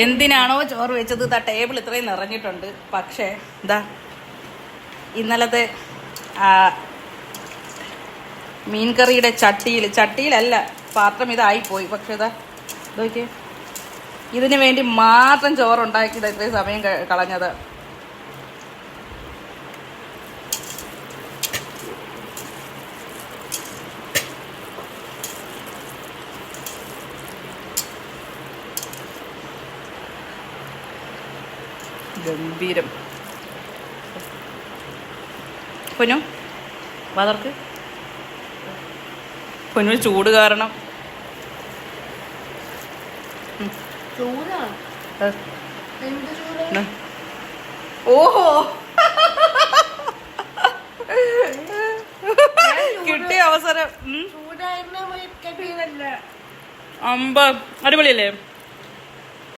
എന്തിനാണോ ചോറ് വെച്ചത് ടേബിൾ ഇത്രയും നിറഞ്ഞിട്ടുണ്ട്. പക്ഷേ എന്താ ഇന്നലത്തെ മീൻകറിയുടെ ചട്ടിയിലല്ല പാത്രം ഇതായിപ്പോയി. പക്ഷെ ഇതാ നോക്കിയേ, ഇതിനു വേണ്ടി മാത്രം ചോറുണ്ടാക്കിയത് ഇത്രയും സമയം കളഞ്ഞത്. ഗംഭീരം. പൊന്നു വാതർക്ക് പൊന്നു ചൂട് കാരണം ഓഹോ കിട്ടിയ അവസരം. അടിപൊളിയല്ലേ?